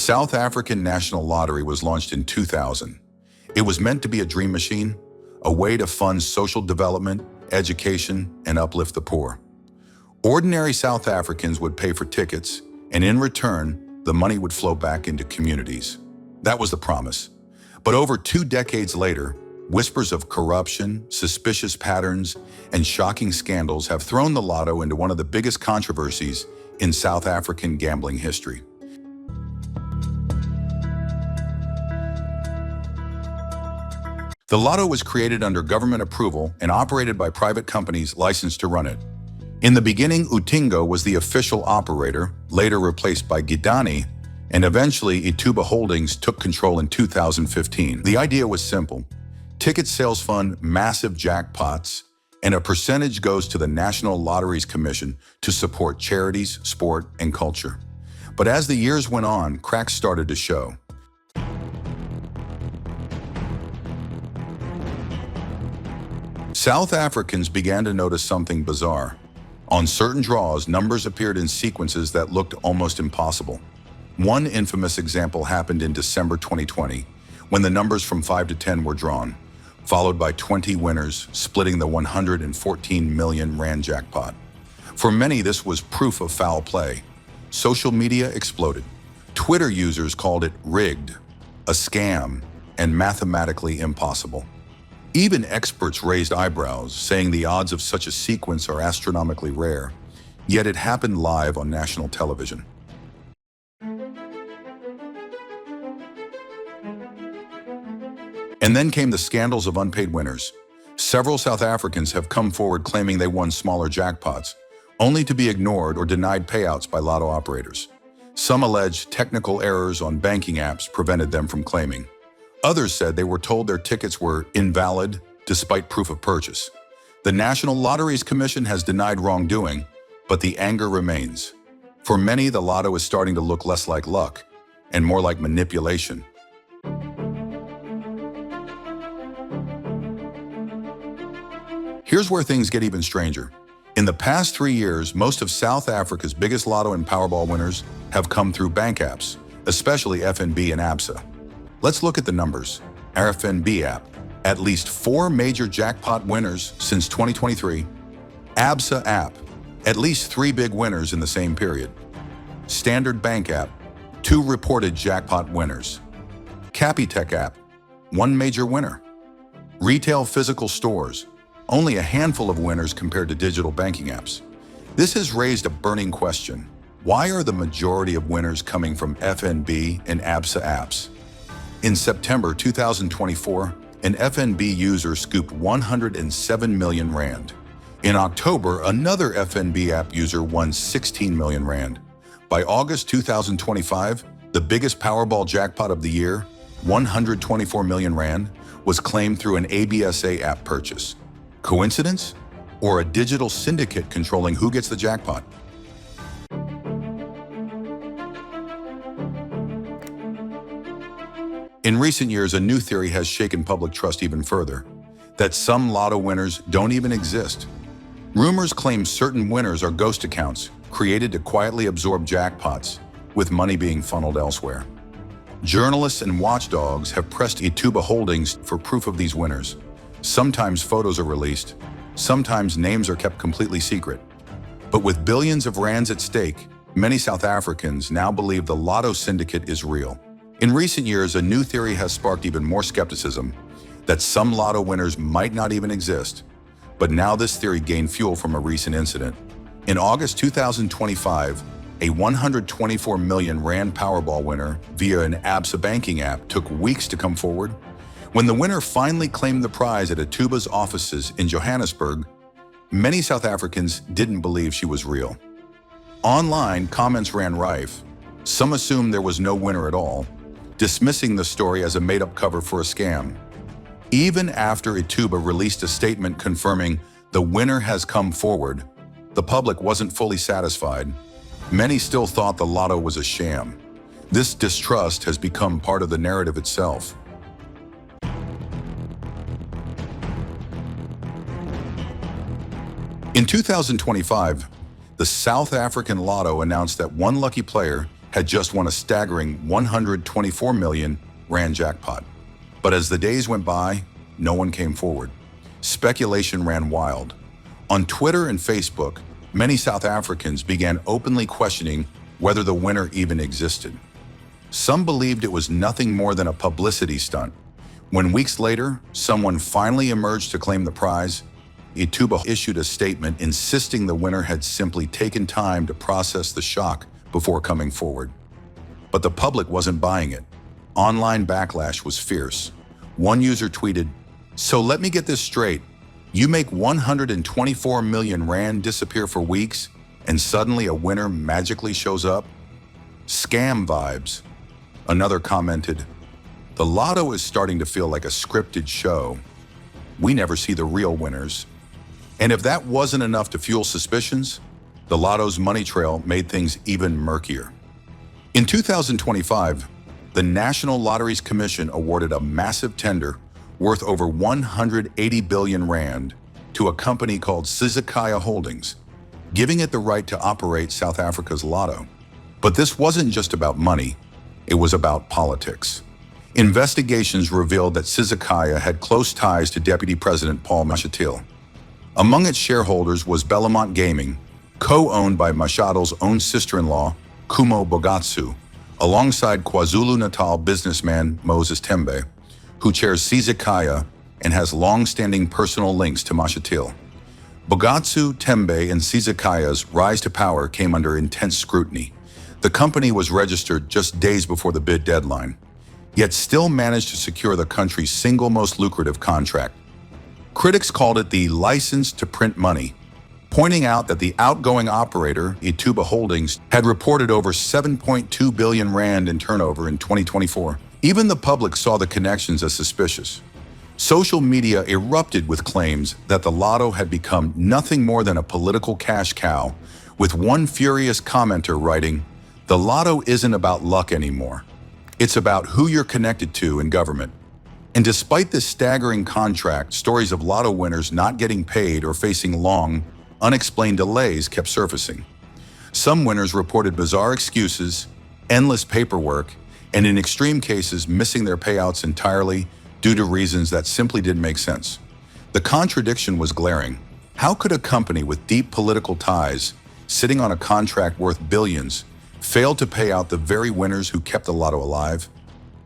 South African National Lottery was launched in 2000. It was meant to be a dream machine, a way to fund social development, education, and uplift the poor. Ordinary South Africans would pay for tickets, and in return, the money would flow back into communities. That was the promise. But over 2 decades later, whispers of corruption, suspicious patterns, and shocking scandals have thrown the Lotto into one of the biggest controversies in South African gambling history. The Lotto was created under government approval and operated by private companies licensed to run it. In the beginning, Utingo was the official operator, later replaced by Gidani, and eventually Ituba Holdings took control in 2015. The idea was simple. Ticket sales fund massive jackpots, and a percentage goes to the National Lotteries Commission to support charities, sport, and culture. But as the years went on, cracks started to show. South Africans began to notice something bizarre. On certain draws, numbers appeared in sequences that looked almost impossible. One infamous example happened in December 2020, when the numbers from 5 to 10 were drawn, followed by 20 winners, splitting the 114 million rand jackpot. For many, this was proof of foul play. Social media exploded. Twitter users called it rigged, a scam, and mathematically impossible. Even experts raised eyebrows, saying the odds of such a sequence are astronomically rare, yet it happened live on national television. And then came the scandals of unpaid winners. Several South Africans have come forward claiming they won smaller jackpots, only to be ignored or denied payouts by Lotto operators. Some alleged technical errors on banking apps prevented them from claiming. Others said they were told their tickets were invalid despite proof of purchase. The National Lotteries Commission has denied wrongdoing, but the anger remains. For many, the Lotto is starting to look less like luck and more like manipulation. Here's where things get even stranger. In the past 3 years, most of South Africa's biggest Lotto and Powerball winners have come through bank apps, especially FNB and ABSA. Let's look at the numbers. FNB app, at least 4 major jackpot winners since 2023. ABSA app, at least 3 big winners in the same period. Standard Bank app, 2 reported jackpot winners. Capitec app, 1 major winner. Retail physical stores, only a handful of winners compared to digital banking apps. This has raised a burning question. Why are the majority of winners coming from FNB and ABSA apps? In September 2024, an FNB user scooped 107 million rand. In October, another FNB app user won 16 million rand. By August 2025, the biggest Powerball jackpot of the year, 124 million rand, was claimed through an ABSA app purchase. Coincidence? Or a digital syndicate controlling who gets the jackpot? In recent years, a new theory has shaken public trust even further, that some Lotto winners don't even exist. Rumors claim certain winners are ghost accounts created to quietly absorb jackpots, with money being funneled elsewhere. Journalists and watchdogs have pressed Ituba Holdings for proof of these winners. Sometimes photos are released, sometimes names are kept completely secret. But with billions of rands at stake, many South Africans now believe the Lotto syndicate is real. In recent years, a new theory has sparked even more skepticism, that some Lotto winners might not even exist. But now this theory gained fuel from a recent incident. In August 2025, a 124 million rand Powerball winner via an ABSA banking app took weeks to come forward. When the winner finally claimed the prize at Ituba's offices in Johannesburg, many South Africans didn't believe she was real. Online, comments ran rife. Some assumed there was no winner at all, dismissing the story as a made-up cover for a scam. Even after Ituba released a statement confirming the winner has come forward, the public wasn't fully satisfied. Many still thought the Lotto was a sham. This distrust has become part of the narrative itself. In 2025, the South African Lotto announced that one lucky player had just won a staggering 124 million rand jackpot. But as the days went by, no one came forward. Speculation ran wild. On Twitter and Facebook, many South Africans began openly questioning whether the winner even existed. Some believed it was nothing more than a publicity stunt. When weeks later, someone finally emerged to claim the prize, Ituba issued a statement insisting the winner had simply taken time to process the shock before coming forward. But the public wasn't buying it. Online backlash was fierce. One user tweeted, "So let me get this straight. You make 124 million rand disappear for weeks, and suddenly a winner magically shows up? Scam vibes." Another commented, "The Lotto is starting to feel like a scripted show. We never see the real winners." And if that wasn't enough to fuel suspicions, the Lotto's money trail made things even murkier. In 2025, the National Lotteries Commission awarded a massive tender worth over 180 billion rand to a company called Sizekhaya Holdings, giving it the right to operate South Africa's Lotto. But this wasn't just about money, it was about politics. Investigations revealed that Sizekhaya had close ties to Deputy President Paul Mashatile. Among its shareholders was Bellamont Gaming, co-owned by Mashatel's own sister-in-law, Kumo Bogatsu, alongside KwaZulu-Natal businessman Moses Tembe, who chairs Sizekhaya and has long-standing personal links to Mashatile. Bogatsu, Tembe, and Sizekhaya's rise to power came under intense scrutiny. The company was registered just days before the bid deadline, yet still managed to secure the country's single most lucrative contract. Critics called it the license to print money, pointing out that the outgoing operator, Ituba Holdings, had reported over 7.2 billion rand in turnover in 2024. Even the public saw the connections as suspicious. Social media erupted with claims that the Lotto had become nothing more than a political cash cow, with one furious commenter writing, "The Lotto isn't about luck anymore. It's about who you're connected to in government." And despite this staggering contract, stories of Lotto winners not getting paid or facing long, unexplained delays kept surfacing. Some winners reported bizarre excuses, endless paperwork, and in extreme cases, missing their payouts entirely due to reasons that simply didn't make sense. The contradiction was glaring. How could a company with deep political ties, sitting on a contract worth billions, fail to pay out the very winners who kept the Lotto alive?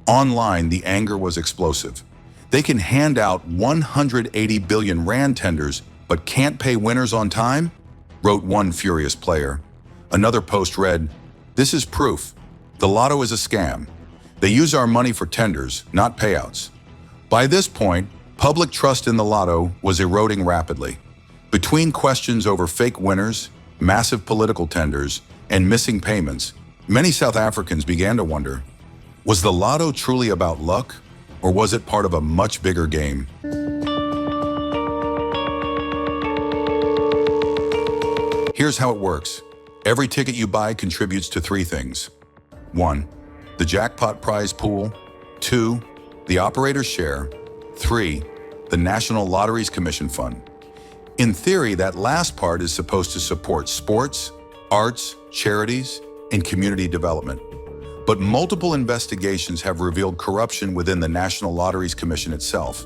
Online, the anger was explosive. They can hand out 180 billion rand tenders, but can't pay winners on time? Wrote one furious player. Another post read, "This is proof. The Lotto is a scam. They use our money for tenders, not payouts." By this point, public trust in the Lotto was eroding rapidly. Between questions over fake winners, massive political tenders, and missing payments, many South Africans began to wonder, was the Lotto truly about luck, or was it part of a much bigger game? Here's how it works. Every ticket you buy contributes to three things. 1. The jackpot prize pool. 2. The operator's share. 3. The National Lotteries Commission Fund. In theory, that last part is supposed to support sports, arts, charities, and community development. But multiple investigations have revealed corruption within the National Lotteries Commission itself.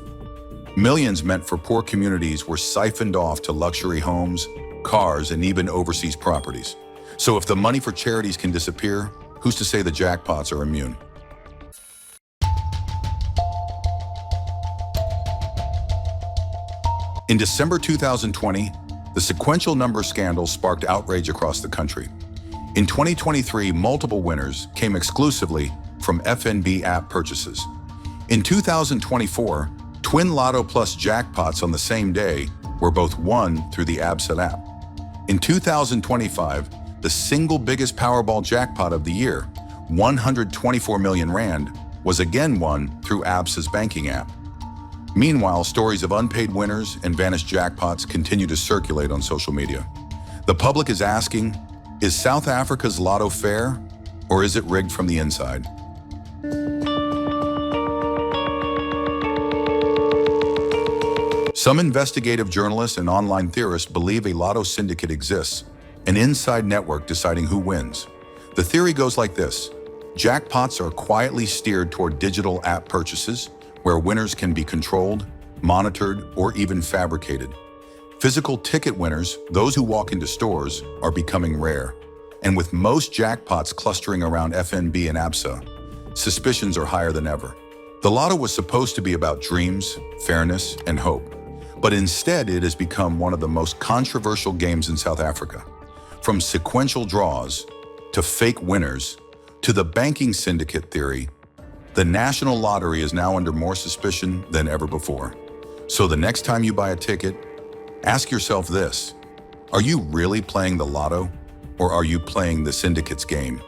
Millions meant for poor communities were siphoned off to luxury homes, cars, and even overseas properties. So if the money for charities can disappear, who's to say the jackpots are immune? In December 2020, the sequential number scandal sparked outrage across the country. In 2023, multiple winners came exclusively from FNB app purchases. In 2024, twin Lotto plus jackpots on the same day were both won through the ABSA app. In 2025, the single biggest Powerball jackpot of the year, 124 million rand, was again won through ABSA's banking app. Meanwhile, stories of unpaid winners and vanished jackpots continue to circulate on social media. The public is asking, is South Africa's Lotto fair, or is it rigged from the inside? Some investigative journalists and online theorists believe a Lotto syndicate exists, an inside network deciding who wins. The theory goes like this. Jackpots are quietly steered toward digital app purchases, where winners can be controlled, monitored, or even fabricated. Physical ticket winners, those who walk into stores, are becoming rare. And with most jackpots clustering around FNB and ABSA, suspicions are higher than ever. The Lotto was supposed to be about dreams, fairness, and hope. But instead, it has become one of the most controversial games in South Africa. From sequential draws, to fake winners, to the banking syndicate theory, the national lottery is now under more suspicion than ever before. So the next time you buy a ticket, ask yourself this: are you really playing the Lotto, or are you playing the syndicate's game?